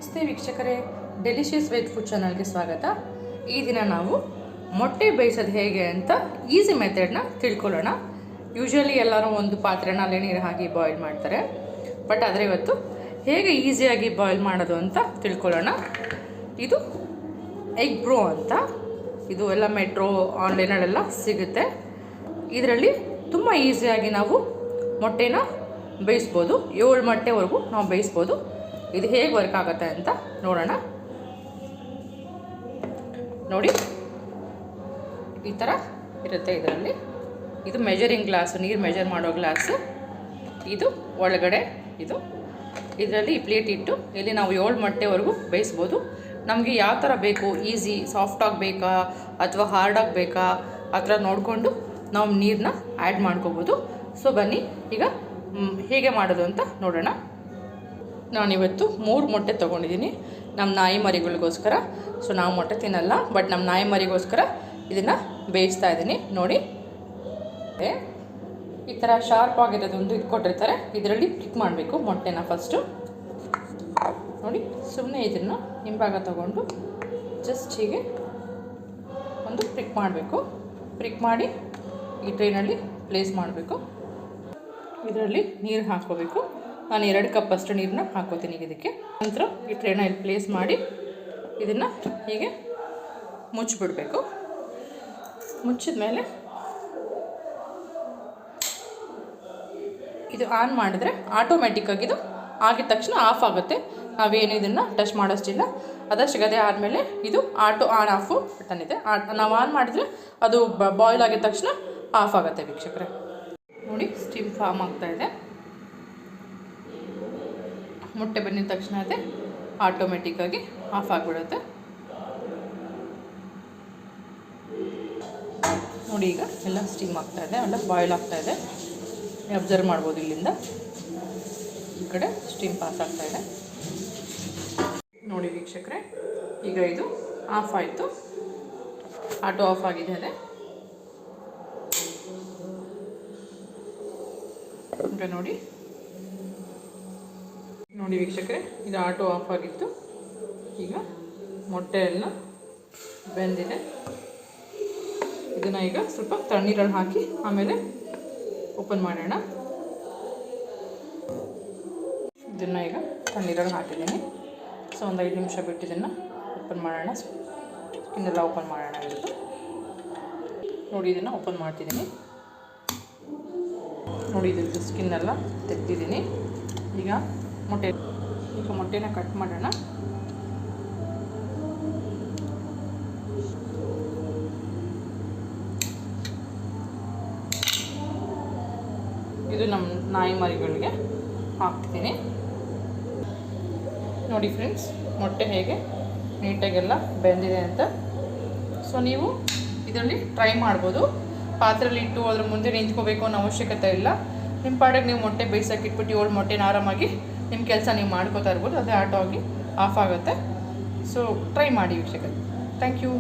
ನಮಸ್ತೆ ವೀಕ್ಷಕರೇ, delicious veg food ಚಾನಲ್ಗೆ ಸ್ವಾಗತ. ಈ ದಿನ ನಾವು ಮೊಟ್ಟೆ ಬೇಯಿಸೋದು ಹೇಗೆ ಅಂತ ಈಸಿ ಮೆಥಡ್ನ ತಿಳ್ಕೊಳ್ಳೋಣ. ಯೂಶ್ವಲಿ ಎಲ್ಲರೂ ಒಂದು ಪಾತ್ರೆನಲ್ಲಿ ನೀರು ಹಾಕಿ ಬಾಯ್ಲ್ ಮಾಡ್ತಾರೆ, ಬಟ್ ಆದರೆ ಇವತ್ತು ಹೇಗೆ ಈಸಿಯಾಗಿ ಬಾಯ್ಲ್ ಮಾಡೋದು ಅಂತ ತಿಳ್ಕೊಳ್ಳೋಣ. ಇದು ಎಗ್ ಬ್ರೋ ಅಂತ, ಇದು ಎಲ್ಲ ಮೆಟ್ರೋ ಆನ್ಲೈನಲ್ಲೆಲ್ಲ ಸಿಗುತ್ತೆ. ಇದರಲ್ಲಿ ತುಂಬ ಈಸಿಯಾಗಿ ನಾವು ಮೊಟ್ಟೆನ ಬೇಯಿಸ್ಬೋದು. 7 ಮೊಟ್ಟೆವರೆಗೂ ನಾವು ಬೇಯಿಸ್ಬೋದು. ಇದು ಹೇಗೆ ವರ್ಕ್ ಆಗುತ್ತೆ ಅಂತ ನೋಡೋಣ. ನೋಡಿ, ಈ ಥರ ಇರುತ್ತೆ. ಇದರಲ್ಲಿ ಇದು ಮೆಜರಿಂಗ್ ಗ್ಲಾಸು, ನೀರು ಮೆಜರ್ ಮಾಡೋ ಗ್ಲಾಸು. ಇದು ಒಳಗಡೆ ಇದರಲ್ಲಿ ಈ ಪ್ಲೇಟ್ ಇಟ್ಟು ಇಲ್ಲಿ ನಾವು 7 ಮೊಟ್ಟೆವರೆಗೂ ಬೇಯಿಸ್ಬೋದು. ನಮಗೆ ಯಾವ ಥರ ಬೇಕು, ಈಸಿ ಸಾಫ್ಟಾಗಿ ಬೇಕಾ ಅಥವಾ ಹಾರ್ಡಾಗಿ ಬೇಕಾ ಆ ಥರ ನೋಡಿಕೊಂಡು ನಾವು ನೀರನ್ನ ಆ್ಯಡ್ ಮಾಡ್ಕೋಬೋದು. ಸೊ ಬನ್ನಿ ಈಗ ಹೇಗೆ ಮಾಡೋದು ಅಂತ ನೋಡೋಣ. ನಾನಿವತ್ತು 3 ಮೊಟ್ಟೆ ತೊಗೊಂಡಿದ್ದೀನಿ ನಮ್ಮ ನಾಯಿ ಮರಿಗಳಿಗೋಸ್ಕರ. ಸೊ ನಾವು ಮೊಟ್ಟೆ ತಿನ್ನಲ್ಲ, ಬಟ್ ನಮ್ಮ ನಾಯಿ ಮರಿಗೋಸ್ಕರ ಇದನ್ನು ಬೇಯಿಸ್ತಾ ಇದ್ದೀನಿ. ನೋಡಿ, ಈ ಥರ ಶಾರ್ಪ್ ಆಗಿರೋದೊಂದು ಇಟ್ಕೊಟ್ಟಿರ್ತಾರೆ. ಇದರಲ್ಲಿ ಕ್ಲಿಕ್ ಮಾಡಬೇಕು ಮೊಟ್ಟೆನ ಫಸ್ಟು. ನೋಡಿ, ಸುಮ್ಮನೆ ಇದನ್ನು ಹಿಂಭಾಗ ತಗೊಂಡು ಜಸ್ಟ್ ಹೀಗೆ ಒಂದು ಪ್ರಿಕ್ ಮಾಡಬೇಕು. ಪ್ರಿಕ್ ಮಾಡಿ ಈ ಟ್ರೈನಲ್ಲಿ ಪ್ಲೇಸ್ ಮಾಡಬೇಕು. ಇದರಲ್ಲಿ ನೀರು ಹಾಕ್ಕೋಬೇಕು. ನಾನು 2 ಕಪ್ ಅಷ್ಟು ನೀರನ್ನ ಹಾಕ್ಕೋತೀನಿ ಇದಕ್ಕೆ. ನಂತರ ಈ ಟ್ರೇನ ಇಲ್ಲಿ ಪ್ಲೇಸ್ ಮಾಡಿ ಇದನ್ನು ಹೀಗೆ ಮುಚ್ಚಿಬಿಡಬೇಕು. ಮುಚ್ಚಿದ ಮೇಲೆ ಇದು ಆನ್ ಮಾಡಿದ್ರೆ ಆಟೋಮೆಟಿಕ್ಕಾಗಿ ಇದು ಆಗಿದ ತಕ್ಷಣ ಆಫ್ ಆಗುತ್ತೆ. ನಾವೇನು ಇದನ್ನು ಟಚ್ ಮಾಡೋಷ್ಟಿಲ್ಲ. ಅದಷ್ಟು ಗದೆ ಆದಮೇಲೆ ಇದು ಆನ್ ಆಫು ಬಟನ್ ಇದೆ. ನಾವು ಆನ್ ಮಾಡಿದರೆ ಅದು ಬಾಯ್ಲ್ ಆಗಿದ ತಕ್ಷಣ ಆಫ್ ಆಗುತ್ತೆ ವೀಕ್ಷಕರೇ. ನೋಡಿ, ಸ್ಟೀಮ್ ಫಾರ್ಮ್ ಆಗ್ತಾಯಿದೆ. ಮೊಟ್ಟೆ ಬಂದಿದ ತಕ್ಷಣ ಅದೇ ಆಟೋಮೆಟಿಕ್ಕಾಗಿ ಆಫ್ ಆಗಿಬಿಡುತ್ತೆ. ನೋಡಿ, ಈಗ ಎಲ್ಲ ಸ್ಟೀಮ್ ಆಗ್ತಾಯಿದೆ, ಎಲ್ಲ ಬಾಯ್ಲ್ ಆಗ್ತಾಯಿದೆ. ಅಬ್ಸರ್ವ್ ಮಾಡ್ಬೋದು. ಇಲ್ಲಿಂದ ಈ ಕಡೆ ಸ್ಟೀಮ್ ಪಾಸ್ ಆಗ್ತಾಯಿದೆ. ನೋಡಿ ವೀಕ್ಷಕರೇ, ಈಗ ಇದು ಆಫ್ ಆಯಿತು. ಆಟೋ ಆಫ್ ಆಗಿದೆ. ಈಗ ನೋಡಿ ವೀಕ್ಷಕರೇ, ಇದು ಆಟೋ ಆಫ್ ಆಗಿತ್ತು. ಈಗ ಮೊಟ್ಟೆ ಎಲ್ಲ ಬೆಂದಿದೆ. ಇದನ್ನು ಈಗ ಸ್ವಲ್ಪ ತಣ್ಣೀರಲ್ಲಿ ಹಾಕಿ ಆಮೇಲೆ ಓಪನ್ ಮಾಡೋಣ. ಇದನ್ನು ಈಗ ತಣ್ಣೀರಲ್ಲಿ ಹಾಕಿದ್ದೀನಿ. ಸೊ ಒಂದು 5 ನಿಮಿಷ ಬಿಟ್ಟು ಇದನ್ನು ಓಪನ್ ಮಾಡೋಣ. ಸ್ಕಿನ್ನೆಲ್ಲ ಓಪನ್ ಮಾಡೋಣ. ಇವತ್ತು ನೋಡಿ, ಇದನ್ನು ಓಪನ್ ಮಾಡ್ತಿದ್ದೀನಿ. ನೋಡಿ, ಇದ್ರದ್ದು ಸ್ಕಿನ್ನೆಲ್ಲ ತೆಗ್ದಿದ್ದೀನಿ. ಈಗ ಮೊಟ್ಟೆನ ಕಟ್ ಮಾಡೋಣ. ಇದು ನಮ್ಮ ನಾಯಿ ಮರಿಗಳಿಗೆ ಹಾಕ್ತೀನಿ. ನೋಡಿ ಫ್ರೆಂಡ್ಸ್, ಮೊಟ್ಟೆ ಹೇಗೆ ನೀಟಾಗೆಲ್ಲ ಬೆಂದಿದೆ ಅಂತ. ಸೊ ನೀವು ಇದರಲ್ಲಿ ಟ್ರೈ ಮಾಡ್ಬೋದು. ಪಾತ್ರೆಯಲ್ಲಿ ಇಟ್ಟು ಅದ್ರ ಮುಂದೆ ನಿಂತ್ಕೋಬೇಕು ಅನ್ನೋ ಅವಶ್ಯಕತೆ ಇಲ್ಲ. ನಿಮ್ಮ ಪಾಡಿಗೆ ನೀವು ಮೊಟ್ಟೆ ಬೇಯಿಸೋಕೆ ಇಟ್ಬಿಟ್ಟು 7 ಮೊಟ್ಟೆನ ಆರಾಮಾಗಿ ನಿಮ್ಮ ಕೆಲಸ ನೀವು ಮಾಡ್ಕೋತಾ ಇರ್ಬೋದು. ಅದೇ ಆಟೋ ಆಗಿ ಆಫ್ ಆಗುತ್ತೆ. ಸೊ ಟ್ರೈ ಮಾಡಿ ವೀಕ್ಷಕರೇ. Thank you.